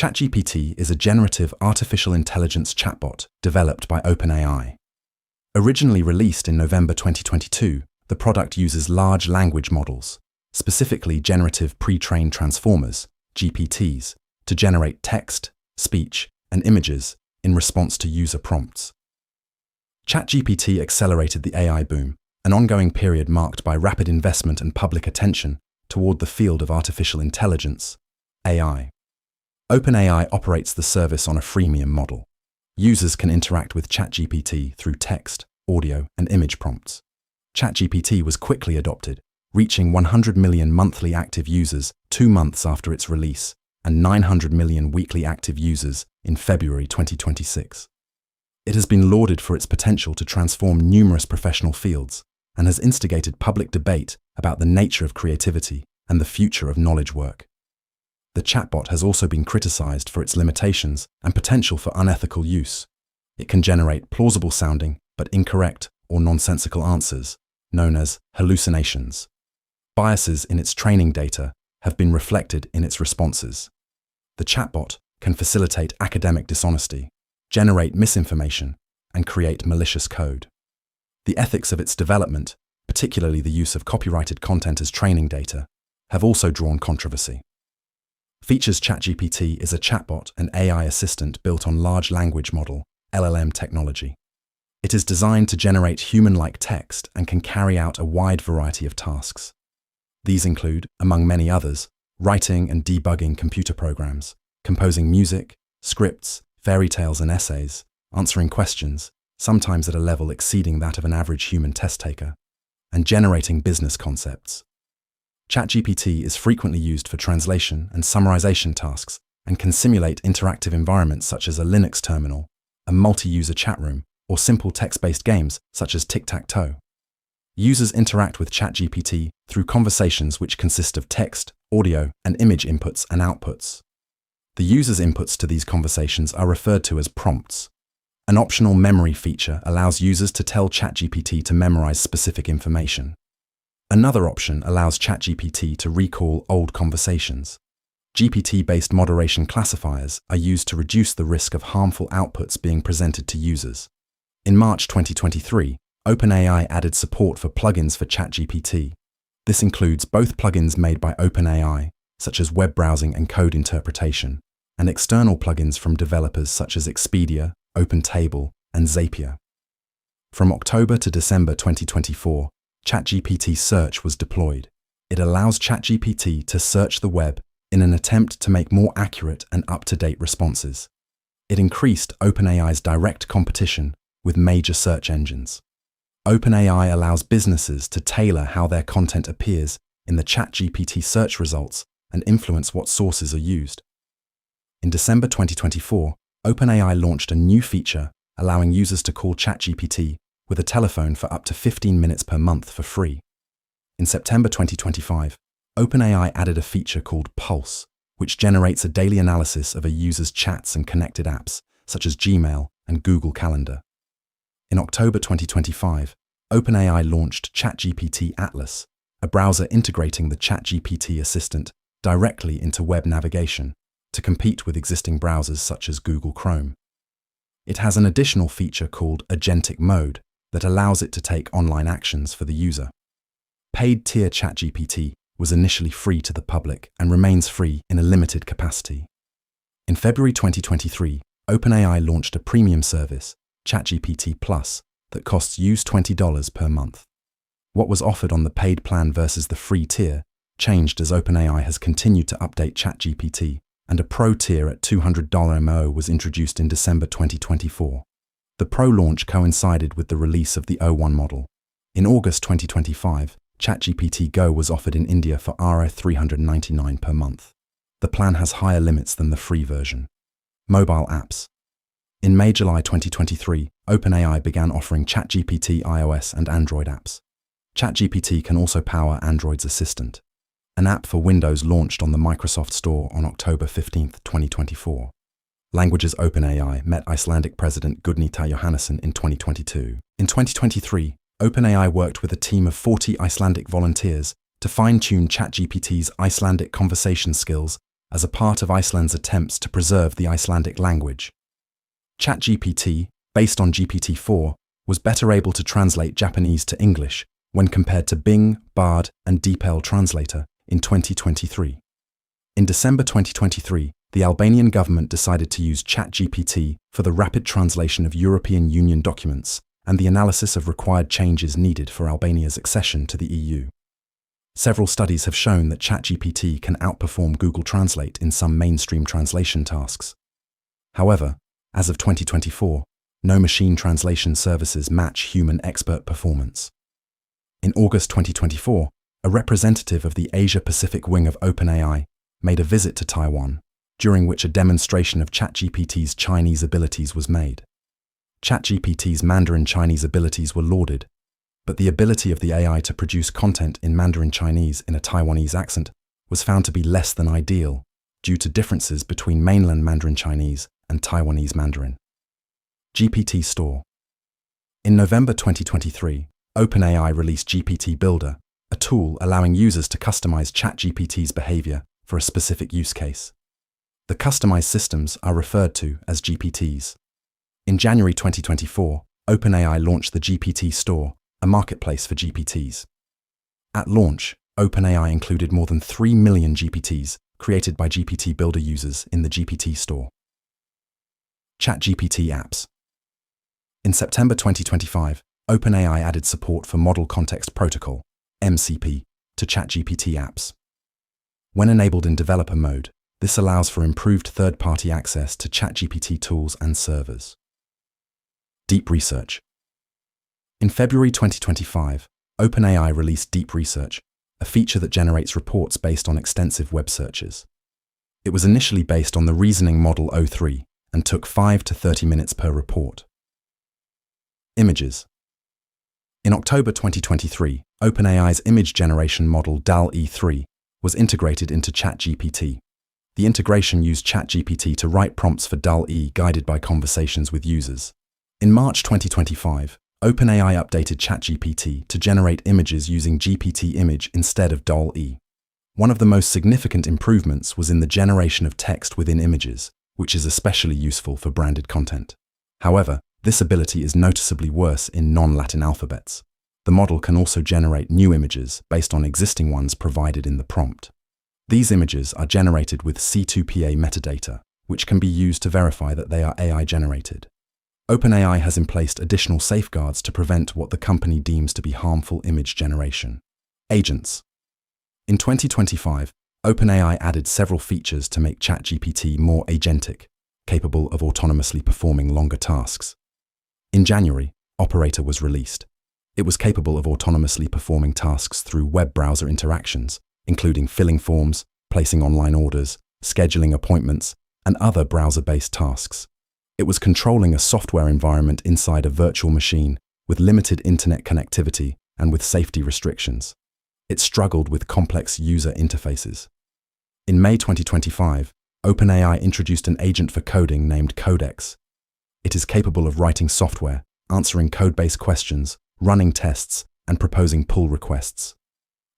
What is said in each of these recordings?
ChatGPT is a generative artificial intelligence chatbot developed by OpenAI. Originally released in November 2022, the product uses large language models, specifically generative pre-trained transformers, GPTs, to generate text, speech, and images in response to user prompts. ChatGPT accelerated the AI boom, an ongoing period marked by rapid investment and public attention toward the field of artificial intelligence, AI. OpenAI operates the service on a freemium model. Users can interact with ChatGPT through text, audio, and image prompts. ChatGPT was quickly adopted, reaching 100 million monthly active users 2 months after its release and 900 million weekly active users in February 2026. It has been lauded for its potential to transform numerous professional fields and has instigated public debate about the nature of creativity and the future of knowledge work. The chatbot has also been criticized for its limitations and potential for unethical use. It can generate plausible-sounding but incorrect or nonsensical answers, known as hallucinations. Biases in its training data have been reflected in its responses. The chatbot can facilitate academic dishonesty, generate misinformation, and create malicious code. The ethics of its development, particularly the use of copyrighted content as training data, have also drawn controversy. Features ChatGPT is a chatbot and AI assistant built on large language model, LLM technology. It is designed to generate human-like text and can carry out a wide variety of tasks. These include, among many others, writing and debugging computer programs, composing music, scripts, fairy tales and essays, answering questions, sometimes at a level exceeding that of an average human test taker, and generating business concepts. ChatGPT is frequently used for translation and summarization tasks and can simulate interactive environments such as a Linux terminal, a multi-user chat room, or simple text-based games such as tic-tac-toe. Users interact with ChatGPT through conversations which consist of text, audio, and image inputs and outputs. The user's inputs to these conversations are referred to as prompts. An optional memory feature allows users to tell ChatGPT to memorize specific information. Another option allows ChatGPT to recall old conversations. GPT-based moderation classifiers are used to reduce the risk of harmful outputs being presented to users. In March 2023, OpenAI added support for plugins for ChatGPT. This includes both plugins made by OpenAI, such as web browsing and code interpretation, and external plugins from developers such as Expedia, OpenTable, and Zapier. From October to December 2024, ChatGPT Search was deployed. It allows ChatGPT to search the web in an attempt to make more accurate and up-to-date responses. It increased OpenAI's direct competition with major search engines. OpenAI allows businesses to tailor how their content appears in the ChatGPT search results and influence what sources are used. In December 2024, OpenAI launched a new feature allowing users to call ChatGPT with a telephone for up to 15 minutes per month for free. In September 2025, OpenAI added a feature called Pulse, which generates a daily analysis of a user's chats and connected apps, such as Gmail and Google Calendar. In October 2025, OpenAI launched ChatGPT Atlas, a browser integrating the ChatGPT assistant directly into web navigation to compete with existing browsers such as Google Chrome. It has an additional feature called Agentic Mode that allows it to take online actions for the user. Paid tier ChatGPT was initially free to the public and remains free in a limited capacity. In February 2023, OpenAI launched a premium service, ChatGPT Plus, that costs users $20 per month. What was offered on the paid plan versus the free tier changed as OpenAI has continued to update ChatGPT, and a Pro tier at $200 MO was introduced in December 2024. The Pro launch coincided with the release of the O1 model. In August 2025, ChatGPT Go was offered in India for $399 per month. The plan has higher limits than the free version. Mobile apps. In July 2023, OpenAI began offering ChatGPT iOS and Android apps. ChatGPT can also power Android's Assistant. An app for Windows launched on the Microsoft Store on October 15, 2024. Languages OpenAI met Icelandic President Gunnar Johannesson in 2022. In 2023, OpenAI worked with a team of 40 Icelandic volunteers to fine-tune ChatGPT's Icelandic conversation skills as a part of Iceland's attempts to preserve the Icelandic language. ChatGPT, based on GPT-4, was better able to translate Japanese to English when compared to Bing, Bard, and DeepL Translator in 2023. In December 2023, the Albanian government decided to use ChatGPT for the rapid translation of European Union documents and the analysis of required changes needed for Albania's accession to the EU. Several studies have shown that ChatGPT can outperform Google Translate in some mainstream translation tasks. However, as of 2024, no machine translation services match human expert performance. In August 2024, a representative of the Asia-Pacific wing of OpenAI made a visit to Taiwan, during which a demonstration of ChatGPT's Chinese abilities was made. ChatGPT's Mandarin Chinese abilities were lauded, but the ability of the AI to produce content in Mandarin Chinese in a Taiwanese accent was found to be less than ideal due to differences between mainland Mandarin Chinese and Taiwanese Mandarin. GPT Store. In November 2023, OpenAI released GPT Builder, a tool allowing users to customize ChatGPT's behavior for a specific use case. The customized systems are referred to as GPTs. In January 2024, OpenAI launched the GPT Store, a marketplace for GPTs. At launch, OpenAI included more than 3 million GPTs created by GPT Builder users in the GPT Store. ChatGPT apps. In September 2025, OpenAI added support for Model Context Protocol, MCP, to ChatGPT apps. When enabled in developer mode, this allows for improved third-party access to ChatGPT tools and servers. Deep Research. In February 2025, OpenAI released Deep Research, a feature that generates reports based on extensive web searches. It was initially based on the reasoning model O3 and took 5 to 30 minutes per report. Images. In October 2023, OpenAI's image generation model DALL-E 3 was integrated into ChatGPT. The integration used ChatGPT to write prompts for DALL-E guided by conversations with users. In March 2025, OpenAI updated ChatGPT to generate images using GPT Image instead of DALL-E. One of the most significant improvements was in the generation of text within images, which is especially useful for branded content. However, this ability is noticeably worse in non-Latin alphabets. The model can also generate new images based on existing ones provided in the prompt. These images are generated with C2PA metadata, which can be used to verify that they are AI-generated. OpenAI has in place additional safeguards to prevent what the company deems to be harmful image generation. Agents. In 2025, OpenAI added several features to make ChatGPT more agentic, capable of autonomously performing longer tasks. In January, Operator was released. It was capable of autonomously performing tasks through web browser interactions, including filling forms, placing online orders, scheduling appointments, and other browser-based tasks. It was controlling a software environment inside a virtual machine with limited internet connectivity and with safety restrictions. It struggled with complex user interfaces. In May 2025, OpenAI introduced an agent for coding named Codex. It is capable of writing software, answering code-based questions, running tests, and proposing pull requests.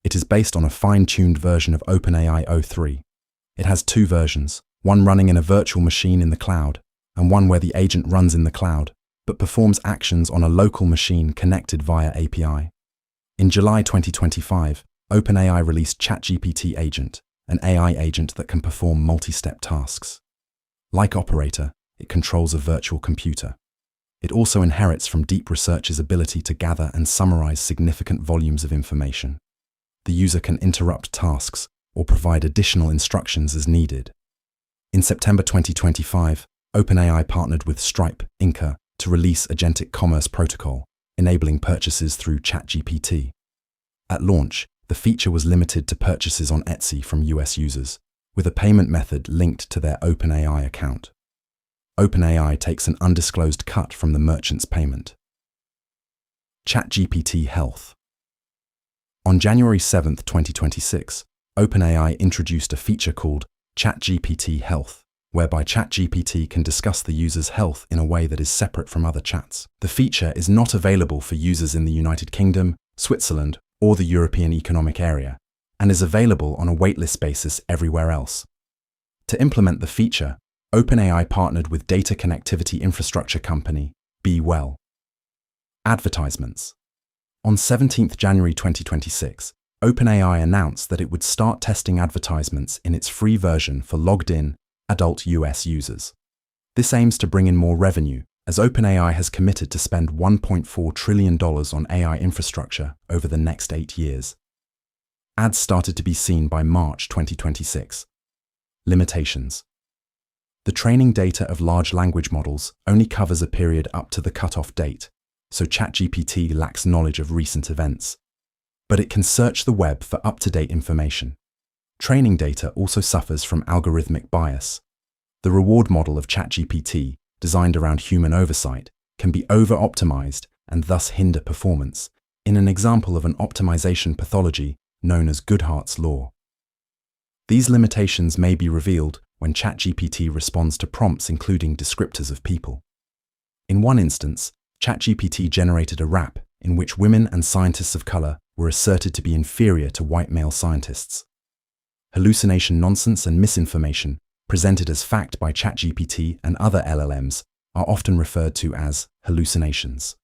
It is based on a fine-tuned version of OpenAI O3. It has two versions, one running in a virtual machine in the cloud, and one where the agent runs in the cloud, but performs actions on a local machine connected via API. In July 2025, OpenAI released ChatGPT Agent, an AI agent that can perform multi-step tasks. Like Operator, it controls a virtual computer. It also inherits from Deep Research's ability to gather and summarize significant volumes of information. The user can interrupt tasks or provide additional instructions as needed. In September 2025, OpenAI partnered with Stripe, Inc. to release Agentic Commerce Protocol, enabling purchases through ChatGPT. At launch, the feature was limited to purchases on Etsy from US users, with a payment method linked to their OpenAI account. OpenAI takes an undisclosed cut from the merchant's payment. ChatGPT Health. On January 7, 2026, OpenAI introduced a feature called ChatGPT Health, whereby ChatGPT can discuss the user's health in a way that is separate from other chats. The feature is not available for users in the United Kingdom, Switzerland, or the European Economic Area, and is available on a waitlist basis everywhere else. To implement the feature, OpenAI partnered with data connectivity infrastructure company Be Well. Advertisements. On 17th January 2026, OpenAI announced that it would start testing advertisements in its free version for logged-in, adult US users. This aims to bring in more revenue, as OpenAI has committed to spend $1.4 trillion on AI infrastructure over the next 8 years. Ads started to be seen by March 2026. Limitations. The training data of large language models only covers a period up to the cutoff date, so ChatGPT lacks knowledge of recent events. But it can search the web for up-to-date information. Training data also suffers from algorithmic bias. The reward model of ChatGPT, designed around human oversight, can be over-optimized and thus hinder performance, in an example of an optimization pathology known as Goodhart's law. These limitations may be revealed when ChatGPT responds to prompts including descriptors of people. In one instance, ChatGPT generated a rap in which women and scientists of color were asserted to be inferior to white male scientists. Hallucination nonsense and misinformation, presented as fact by ChatGPT and other LLMs, are often referred to as hallucinations.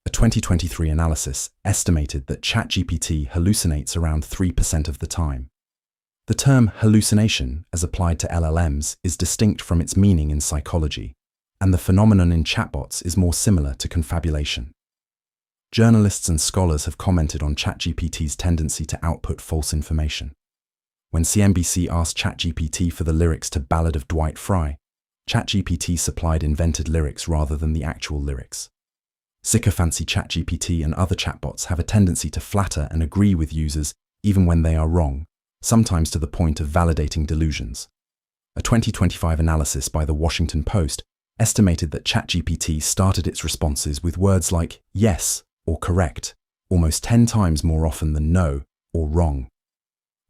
A 2023 analysis estimated that ChatGPT hallucinates around 3% of the time. The term hallucination, as applied to LLMs, is distinct from its meaning in psychology, and the phenomenon in chatbots is more similar to confabulation. Journalists and scholars have commented on ChatGPT's tendency to output false information. When CNBC asked ChatGPT for the lyrics to Ballad of Dwight Fry, ChatGPT supplied invented lyrics rather than the actual lyrics. Sycophancy ChatGPT and other chatbots have a tendency to flatter and agree with users even when they are wrong, sometimes to the point of validating delusions. A 2025 analysis by The Washington Post estimated that ChatGPT started its responses with words like yes or correct, almost 10 times more often than no or wrong.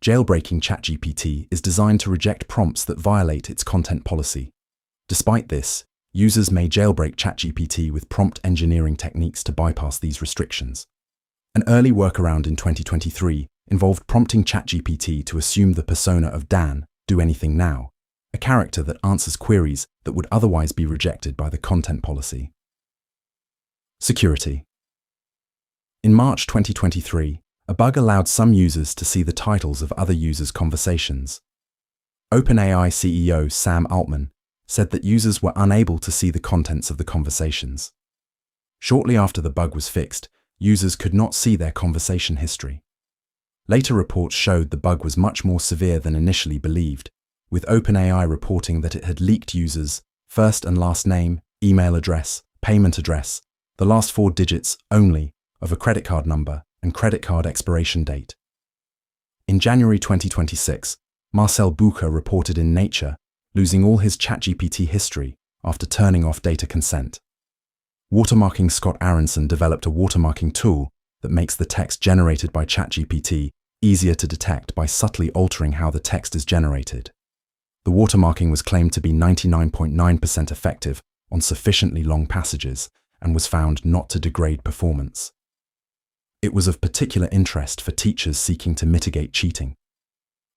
Jailbreaking ChatGPT is designed to reject prompts that violate its content policy. Despite this, users may jailbreak ChatGPT with prompt engineering techniques to bypass these restrictions. An early workaround in 2023 involved prompting ChatGPT to assume the persona of Dan, Do Anything Now, a character that answers queries that would otherwise be rejected by the content policy. Security. In March 2023, a bug allowed some users to see the titles of other users' conversations. OpenAI CEO Sam Altman said that users were unable to see the contents of the conversations. Shortly after the bug was fixed, users could not see their conversation history. Later reports showed the bug was much more severe than initially believed, with OpenAI reporting that it had leaked users' first and last name, email address, payment address, the last 4 digits only of a credit card number, and credit card expiration date. In January 2026, Marcel Bucher reported in Nature losing all his ChatGPT history after turning off data consent. Watermarking Scott Aronson developed a watermarking tool that makes the text generated by ChatGPT easier to detect by subtly altering how the text is generated. The watermarking was claimed to be 99.9% effective on sufficiently long passages and was found not to degrade performance. It was of particular interest for teachers seeking to mitigate cheating.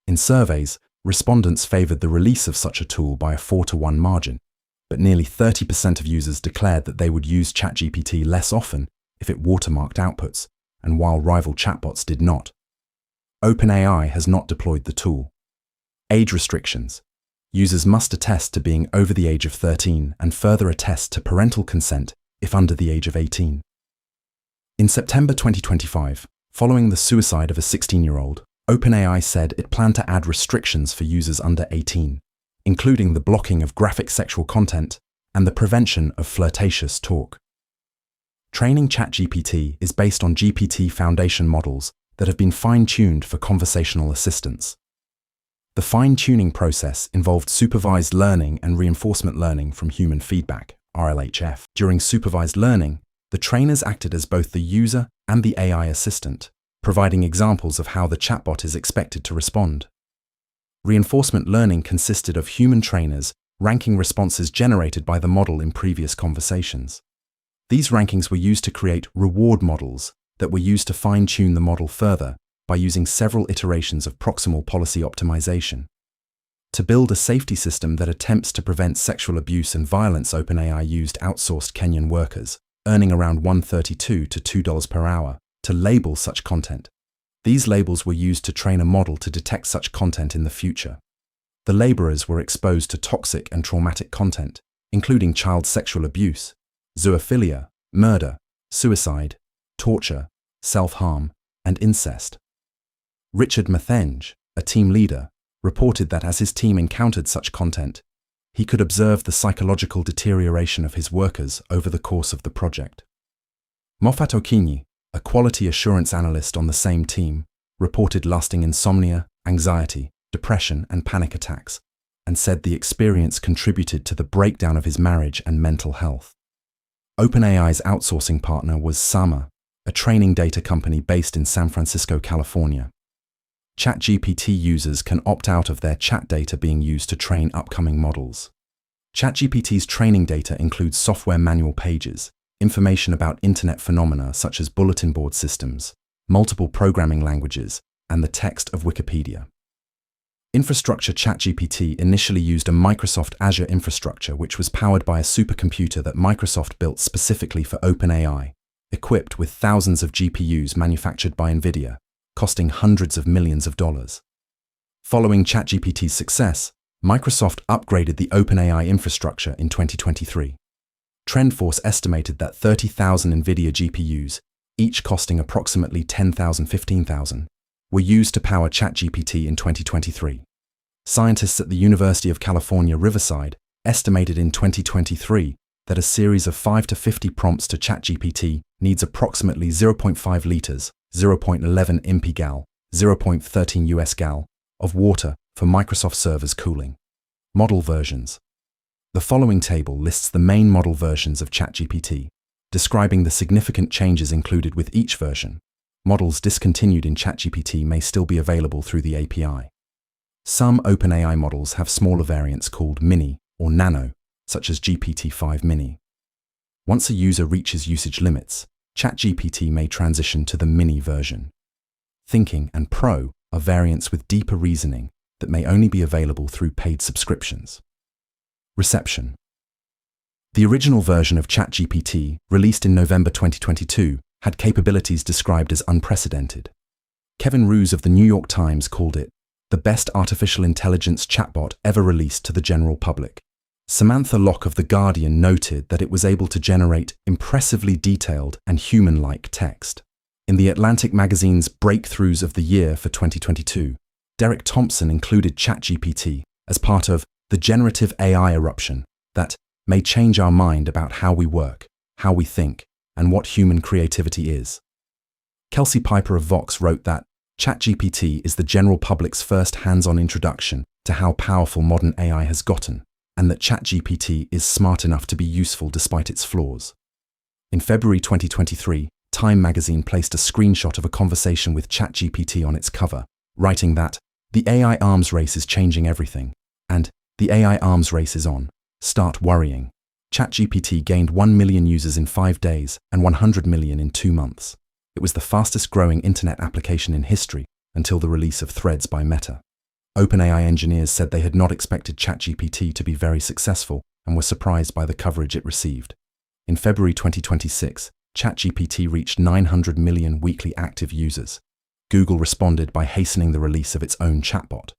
In surveys, respondents favored the release of such a tool by a 4-to-1 margin, but nearly 30% of users declared that they would use ChatGPT less often if it watermarked outputs, and while rival chatbots did not. OpenAI has not deployed the tool. Age restrictions. Users must attest to being over the age of 13 and further attest to parental consent if under the age of 18. In September 2025, following the suicide of a 16-year-old, OpenAI said it planned to add restrictions for users under 18, including the blocking of graphic sexual content and the prevention of flirtatious talk. Training ChatGPT is based on GPT Foundation models that have been fine-tuned for conversational assistance. The fine-tuning process involved supervised learning and reinforcement learning from human feedback, RLHF. During supervised learning, the trainers acted as both the user and the AI assistant, providing examples of how the chatbot is expected to respond. Reinforcement learning consisted of human trainers ranking responses generated by the model in previous conversations. These rankings were used to create reward models that were used to fine-tune the model further by using several iterations of proximal policy optimization. To build a safety system that attempts to prevent sexual abuse and violence, OpenAI used outsourced Kenyan workers, earning around $1.32 to $2 per hour, to label such content. These labels were used to train a model to detect such content in the future. The laborers were exposed to toxic and traumatic content, including child sexual abuse, zoophilia, murder, suicide, torture, self-harm, and incest. Richard Mathenge, a team leader, reported that as his team encountered such content, he could observe the psychological deterioration of his workers over the course of the project. Moffat Okinyi, a quality assurance analyst on the same team, reported lasting insomnia, anxiety, depression, and panic attacks, and said the experience contributed to the breakdown of his marriage and mental health. OpenAI's outsourcing partner was Sama, a training data company based in San Francisco, California. ChatGPT users can opt out of their chat data being used to train upcoming models. ChatGPT's training data includes software manual pages, information about internet phenomena such as bulletin board systems, multiple programming languages, and the text of Wikipedia. Infrastructure: ChatGPT initially used a Microsoft Azure infrastructure which was powered by a supercomputer that Microsoft built specifically for OpenAI, equipped with thousands of GPUs manufactured by NVIDIA, costing hundreds of millions of dollars. Following ChatGPT's success, Microsoft upgraded the OpenAI infrastructure in 2023. TrendForce estimated that 30,000 NVIDIA GPUs, each costing approximately $10,000–15,000, were used to power ChatGPT in 2023. Scientists at the University of California, Riverside estimated in 2023 that a series of 5 to 50 prompts to ChatGPT needs approximately 0.5 liters, 0.11 impgal, 0.13 US gal, of water for Microsoft servers cooling. Model versions. The following table lists the main model versions of ChatGPT, describing the significant changes included with each version. Models discontinued in ChatGPT may still be available through the API. Some OpenAI models have smaller variants called Mini or Nano, such as GPT-5 Mini. Once a user reaches usage limits, ChatGPT may transition to the Mini version. Thinking and Pro are variants with deeper reasoning that may only be available through paid subscriptions. Reception. The original version of ChatGPT, released in November 2022, had capabilities described as unprecedented. Kevin Roose of the New York Times called it the best artificial intelligence chatbot ever released to the general public. Samantha Locke of The Guardian noted that it was able to generate impressively detailed and human-like text. In The Atlantic magazine's Breakthroughs of the Year for 2022, Derek Thompson included ChatGPT as part of the generative AI eruption that may change our mind about how we work, how we think, and what human creativity is. Kelsey Piper of Vox wrote that ChatGPT is the general public's first hands-on introduction to how powerful modern AI has gotten, and that ChatGPT is smart enough to be useful despite its flaws. In February 2023, Time magazine placed a screenshot of a conversation with ChatGPT on its cover, writing that the AI arms race is changing everything, and the AI arms race is on. Start worrying. ChatGPT gained 1 million users in 5 days and 100 million in 2 months. It was the fastest growing internet application in history until the release of Threads by Meta. OpenAI engineers said they had not expected ChatGPT to be very successful and were surprised by the coverage it received. In February 2026, ChatGPT reached 900 million weekly active users. Google responded by hastening the release of its own chatbot.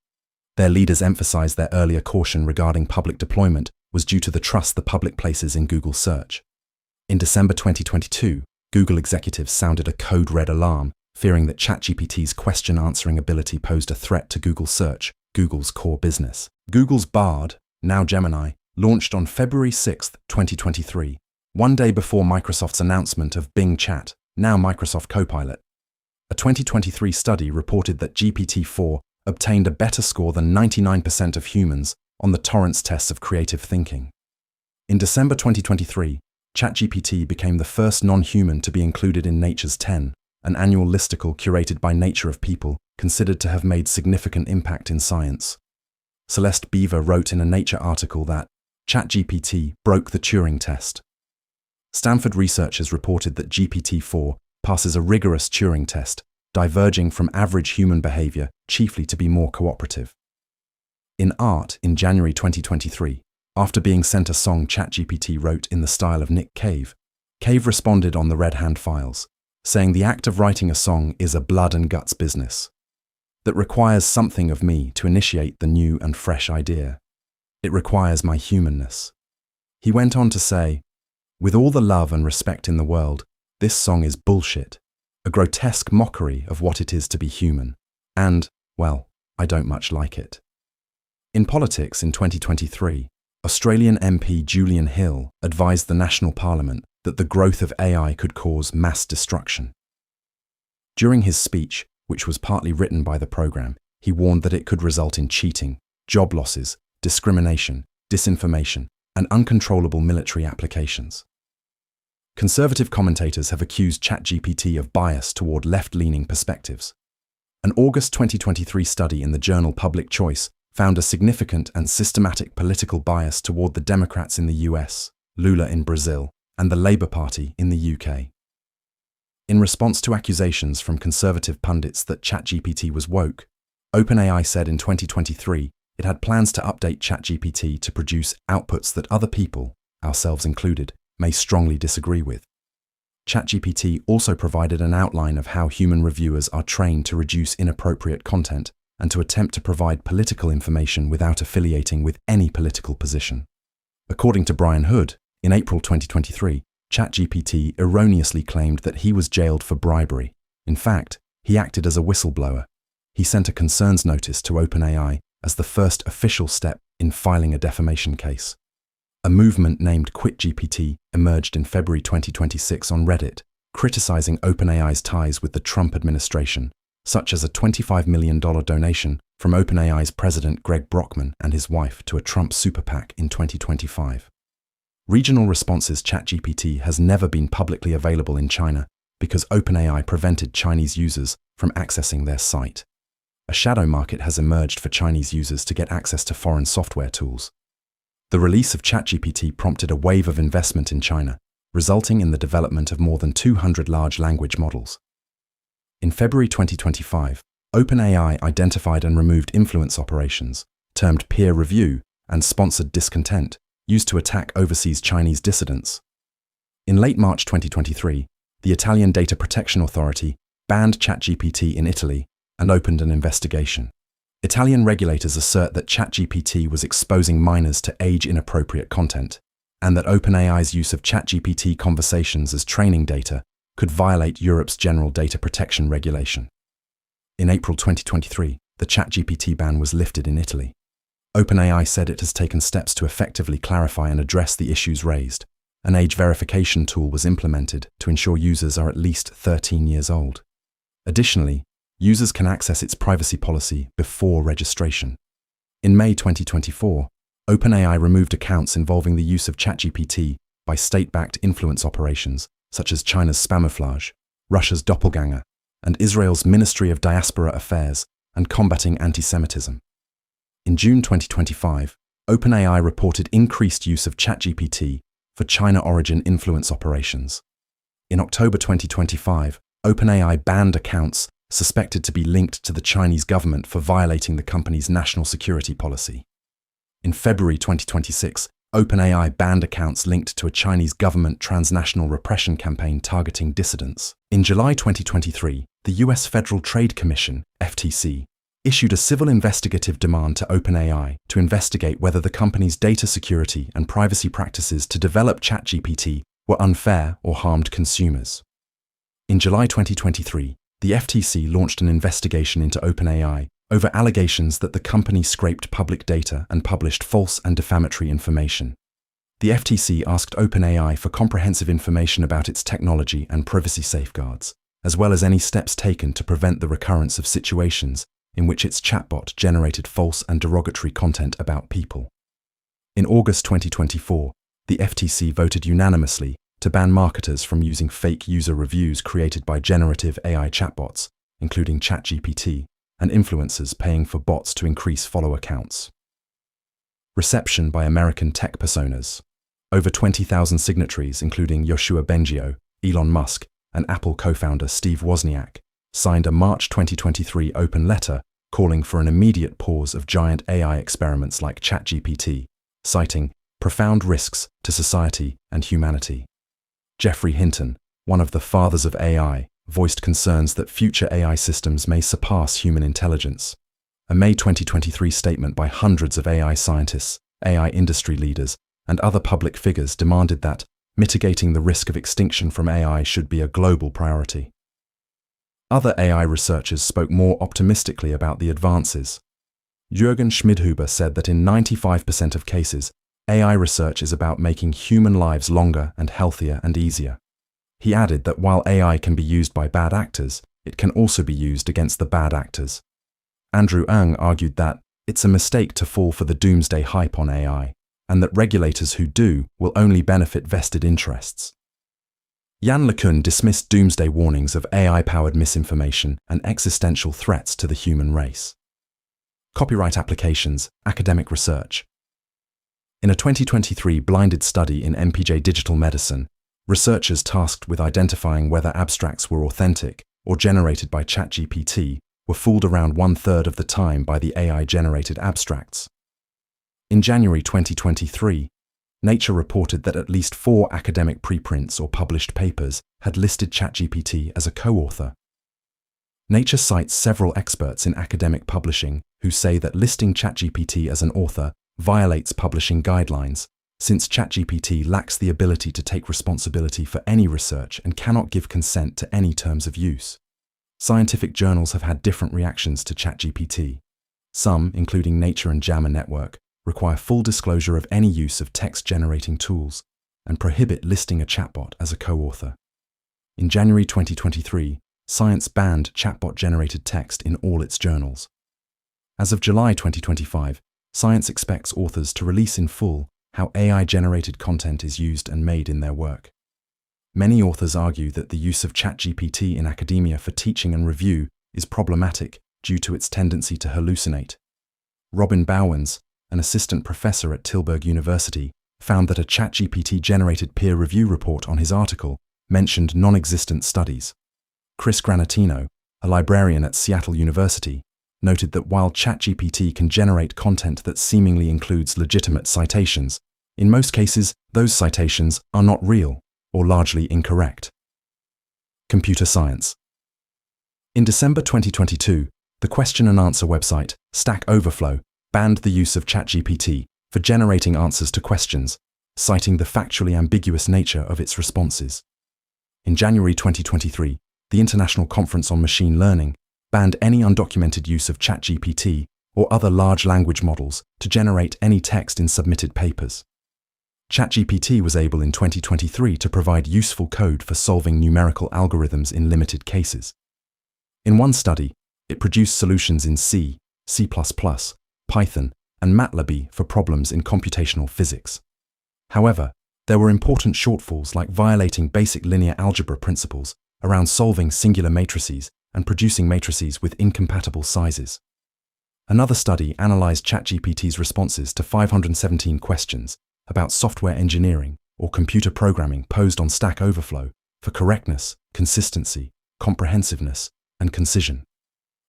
Their leaders emphasized their earlier caution regarding public deployment was due to the trust the public places in Google search. In December 2022, Google executives sounded a code red alarm, fearing that ChatGPT's question-answering ability posed a threat to Google Search, Google's core business. Google's Bard, now Gemini, launched on February 6, 2023, one day before Microsoft's announcement of Bing Chat, now Microsoft Copilot. A 2023 study reported that GPT-4 obtained a better score than 99% of humans on the Torrance tests of creative thinking. In December 2023, ChatGPT became the first non-human to be included in Nature's 10, an annual listicle curated by Nature of people considered to have made significant impact in science. Celeste Beaver wrote in a Nature article that ChatGPT broke the Turing test. Stanford researchers reported that GPT-4 passes a rigorous Turing test, diverging from average human behavior chiefly to be more cooperative. In Art, in January 2023, after being sent a song ChatGPT wrote in the style of Nick Cave, Cave responded on the Red Hand files, saying the act of writing a song is a blood and guts business that requires something of me to initiate the new and fresh idea. It requires my humanness. He went on to say, with all the love and respect in the world, this song is bullshit, a grotesque mockery of what it is to be human, and, well, I don't much like it. In politics in 2023, Australian MP Julian Hill advised the National Parliament that the growth of AI could cause mass destruction. During his speech, which was partly written by the program, he warned that it could result in cheating, job losses, discrimination, disinformation, and uncontrollable military applications. Conservative commentators have accused ChatGPT of bias toward left-leaning perspectives. An August 2023 study in the journal Public Choice found a significant and systematic political bias toward the Democrats in the US, Lula in Brazil, and the Labour Party in the UK. In response to accusations from conservative pundits that ChatGPT was woke, OpenAI said in 2023 it had plans to update ChatGPT to produce outputs that other people, ourselves included, may strongly disagree with. ChatGPT also provided an outline of how human reviewers are trained to reduce inappropriate content and to attempt to provide political information without affiliating with any political position. According to Brian Hood, in April 2023, ChatGPT erroneously claimed that he was jailed for bribery. In fact, he acted as a whistleblower. He sent a concerns notice to OpenAI as the first official step in filing a defamation case. A movement named QuitGPT emerged in February 2026 on Reddit, criticizing OpenAI's ties with the Trump administration, such as a $25 million donation from OpenAI's president Greg Brockman and his wife to a Trump super PAC in 2025. Regional Responses ChatGPT has never been publicly available in China because OpenAI prevented Chinese users from accessing their site. A shadow market has emerged for Chinese users to get access to foreign software tools. The release of ChatGPT prompted a wave of investment in China, resulting in the development of more than 200 large language models. In February 2025, OpenAI identified and removed influence operations, termed peer review and sponsored discontent, used to attack overseas Chinese dissidents. In late March 2023, the Italian Data Protection Authority banned ChatGPT in Italy and opened an investigation. Italian regulators assert that ChatGPT was exposing minors to age-inappropriate content, and that OpenAI's use of ChatGPT conversations as training data could violate Europe's General Data Protection Regulation. In April 2023, the ChatGPT ban was lifted in Italy. OpenAI said it has taken steps to effectively clarify and address the issues raised. An age verification tool was implemented to ensure users are at least 13 years old. Additionally, users can access its privacy policy before registration. In May 2024, OpenAI removed accounts involving the use of ChatGPT by state-backed influence operations such as China's Spamouflage, Russia's Doppelganger, and Israel's Ministry of Diaspora Affairs and Combating Anti-Semitism. In June 2025, OpenAI reported increased use of ChatGPT for China-origin influence operations. In October 2025, OpenAI banned accounts suspected to be linked to the Chinese government for violating the company's national security policy. In February 2026, OpenAI banned accounts linked to a Chinese government transnational repression campaign targeting dissidents. In July 2023, the US Federal Trade Commission, FTC, issued a civil investigative demand to OpenAI to investigate whether the company's data security and privacy practices to develop ChatGPT were unfair or harmed consumers. In July 2023, the FTC launched an investigation into OpenAI over allegations that the company scraped public data and published false and defamatory information. The FTC asked OpenAI for comprehensive information about its technology and privacy safeguards, as well as any steps taken to prevent the recurrence of situations in which its chatbot generated false and derogatory content about people. In August 2024, the FTC voted unanimously to ban marketers from using fake user reviews created by generative AI chatbots, including ChatGPT, and influencers paying for bots to increase follower counts. Reception by American tech personas. Over 20,000 signatories, including Yoshua Bengio, Elon Musk, and Apple co-founder Steve Wozniak, signed a March 2023 open letter calling for an immediate pause of giant AI experiments like ChatGPT, citing profound risks to society and humanity. Geoffrey Hinton, one of the fathers of AI, voiced concerns that future AI systems may surpass human intelligence. A May 2023 statement by hundreds of AI scientists, AI industry leaders, and other public figures demanded that mitigating the risk of extinction from AI should be a global priority. Other AI researchers spoke more optimistically about the advances. Jürgen Schmidhuber said that in 95% of cases, AI research is about making human lives longer and healthier and easier. He added that while AI can be used by bad actors, it can also be used against the bad actors. Andrew Ng argued that it's a mistake to fall for the doomsday hype on AI, and that regulators who do will only benefit vested interests. Jan LeCun dismissed doomsday warnings of AI-powered misinformation and existential threats to the human race. Copyright applications, academic research. In a 2023 blinded study in MPJ Digital Medicine, researchers tasked with identifying whether abstracts were authentic or generated by ChatGPT were fooled around 1/3 of the time by the AI-generated abstracts. In January 2023, Nature reported that at least 4 academic preprints or published papers had listed ChatGPT as a co-author. Nature cites several experts in academic publishing who say that listing ChatGPT as an author violates publishing guidelines, since ChatGPT lacks the ability to take responsibility for any research and cannot give consent to any terms of use. Scientific journals have had different reactions to ChatGPT. Some, including Nature and JAMA Network, require full disclosure of any use of text-generating tools and prohibit listing a chatbot as a co-author. In January 2023, Science banned chatbot-generated text in all its journals. As of July 2025, Science expects authors to release in full how AI-generated content is used and made in their work. Many authors argue that the use of ChatGPT in academia for teaching and review is problematic due to its tendency to hallucinate. Robin Bowens, an assistant professor at Tilburg University, found that a ChatGPT-generated peer review report on his article mentioned non-existent studies. Chris Granatino, a librarian at Seattle University, noted that while ChatGPT can generate content that seemingly includes legitimate citations, in most cases, those citations are not real or largely incorrect. Computer science. In December 2022, the question and answer website, Stack Overflow, banned the use of ChatGPT for generating answers to questions, citing the factually ambiguous nature of its responses. In January 2023, the International Conference on Machine Learning banned any undocumented use of ChatGPT or other large language models to generate any text in submitted papers. ChatGPT was able in 2023 to provide useful code for solving numerical algorithms in limited cases. In one study, it produced solutions in C, C++, Python, and MATLAB for problems in computational physics. However, there were important shortfalls like violating basic linear algebra principles around solving singular matrices and producing matrices with incompatible sizes. Another study analyzed ChatGPT's responses to 517 questions about software engineering or computer programming posed on Stack Overflow for correctness, consistency, comprehensiveness, and concision.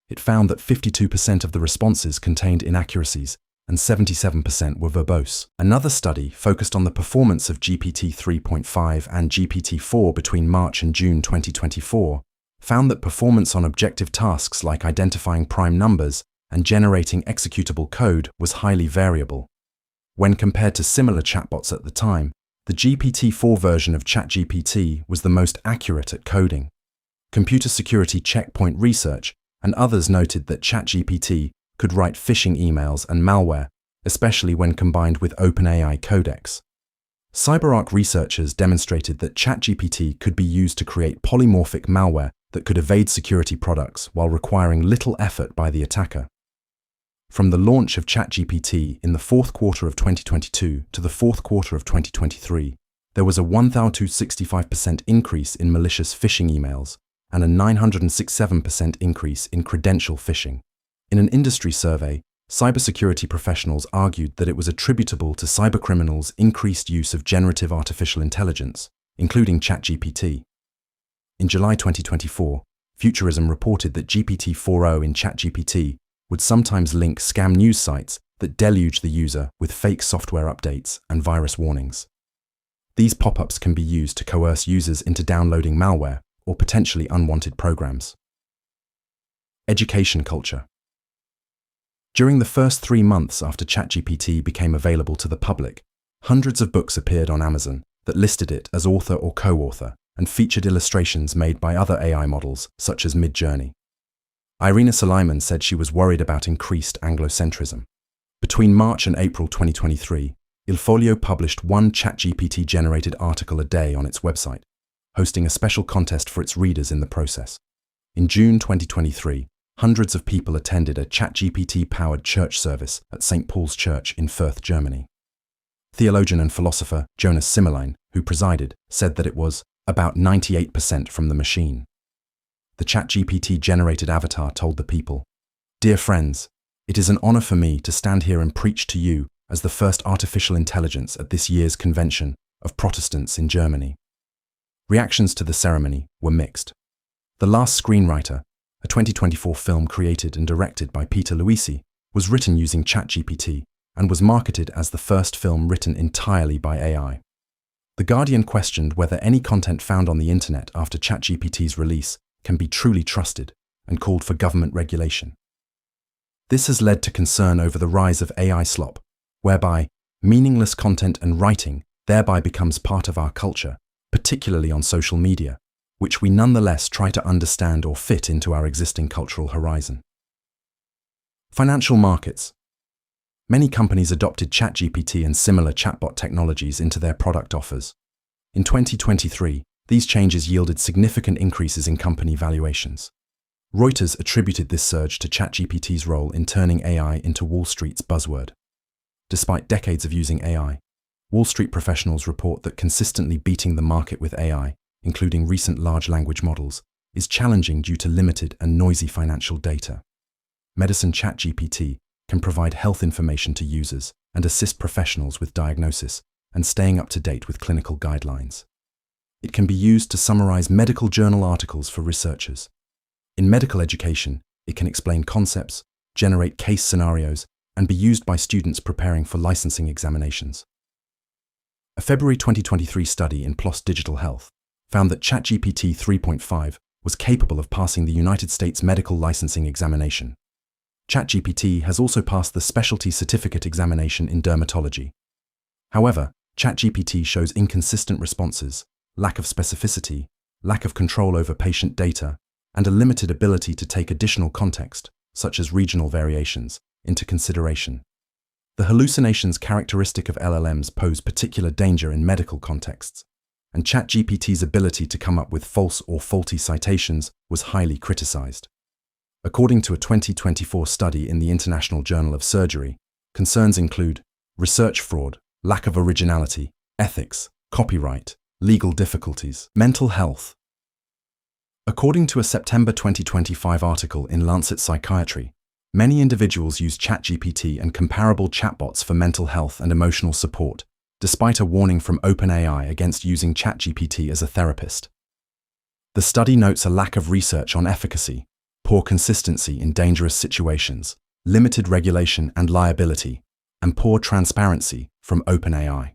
It found that 52% of the responses contained inaccuracies and 77% were verbose. Another study focused on the performance of GPT 3.5 and GPT-4 between March and June 2024, found that performance on objective tasks like identifying prime numbers and generating executable code was highly variable. When compared to similar chatbots at the time, the GPT-4 version of ChatGPT was the most accurate at coding. Computer Security Checkpoint Research and others noted that ChatGPT could write phishing emails and malware, especially when combined with OpenAI codecs. CyberArk researchers demonstrated that ChatGPT could be used to create polymorphic malware that could evade security products while requiring little effort by the attacker. From the launch of ChatGPT in the fourth quarter of 2022 to the fourth quarter of 2023, there was a 1,265% increase in malicious phishing emails and a 967% increase in credential phishing. In an industry survey, cybersecurity professionals argued that it was attributable to cybercriminals' increased use of generative artificial intelligence, including ChatGPT. In July 2024, Futurism reported that GPT-4o in ChatGPT would sometimes link scam news sites that deluge the user with fake software updates and virus warnings. These pop-ups can be used to coerce users into downloading malware or potentially unwanted programs. Education culture. During the first 3 months after ChatGPT became available to the public, hundreds of books appeared on Amazon that listed it as author or co-author and featured illustrations made by other AI models such as Midjourney. Irina Suleiman said she was worried about increased Anglocentrism. Between March and April 2023, Il Foglio published one ChatGPT-generated article a day on its website, hosting a special contest for its readers in the process. In June 2023, hundreds of people attended a ChatGPT-powered church service at St. Paul's Church in Fürth, Germany. Theologian and philosopher Jonas Simmerlein, who presided, said that it was about 98% from the machine. The ChatGPT-generated avatar told the people, "Dear friends, it is an honor for me to stand here and preach to you as the first artificial intelligence at this year's convention of Protestants in Germany." Reactions to the ceremony were mixed. The Last Screenwriter, a 2024 film created and directed by Peter Luisi, was written using ChatGPT and was marketed as the first film written entirely by AI. The Guardian questioned whether any content found on the internet after ChatGPT's release can be truly trusted and called for government regulation. This has led to concern over the rise of AI slop, whereby meaningless content and writing thereby becomes part of our culture, particularly on social media, which we nonetheless try to understand or fit into our existing cultural horizon. Financial markets. Many companies adopted ChatGPT and similar chatbot technologies into their product offers. In 2023, these changes yielded significant increases in company valuations. Reuters attributed this surge to ChatGPT's role in turning AI into Wall Street's buzzword. Despite decades of using AI, Wall Street professionals report that consistently beating the market with AI, including recent large language models, is challenging due to limited and noisy financial data. Medicine ChatGPT can provide health information to users and assist professionals with diagnosis and staying up to date with clinical guidelines. It can be used to summarize medical journal articles for researchers. In medical education, it can explain concepts, generate case scenarios, and be used by students preparing for licensing examinations. A February 2023 study in PLOS Digital Health found that ChatGPT 3.5 was capable of passing the United States medical licensing examination. ChatGPT has also passed the specialty certificate examination in dermatology. However, ChatGPT shows inconsistent responses, lack of specificity, lack of control over patient data, and a limited ability to take additional context, such as regional variations, into consideration. The hallucinations characteristic of LLMs pose particular danger in medical contexts, and ChatGPT's ability to come up with false or faulty citations was highly criticized. According to a 2024 study in the International Journal of Surgery, concerns include research fraud, lack of originality, ethics, copyright, legal difficulties, mental health. According to a September 2025 article in Lancet Psychiatry, many individuals use ChatGPT and comparable chatbots for mental health and emotional support, despite a warning from OpenAI against using ChatGPT as a therapist. The study notes a lack of research on efficacy, poor consistency in dangerous situations, limited regulation and liability, and poor transparency from OpenAI.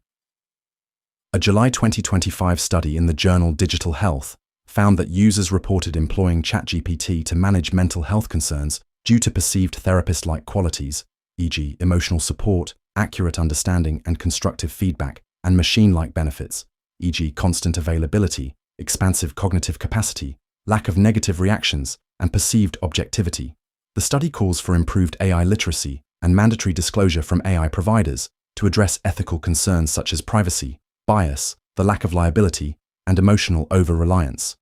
A July 2025 study in the journal Digital Health found that users reported employing ChatGPT to manage mental health concerns due to perceived therapist-like qualities, e.g., emotional support, accurate understanding and constructive feedback, and machine-like benefits, e.g., constant availability, expansive cognitive capacity, lack of negative reactions, and perceived objectivity. The study calls for improved AI literacy and mandatory disclosure from AI providers to address ethical concerns such as privacy, bias, the lack of liability, and emotional over-reliance.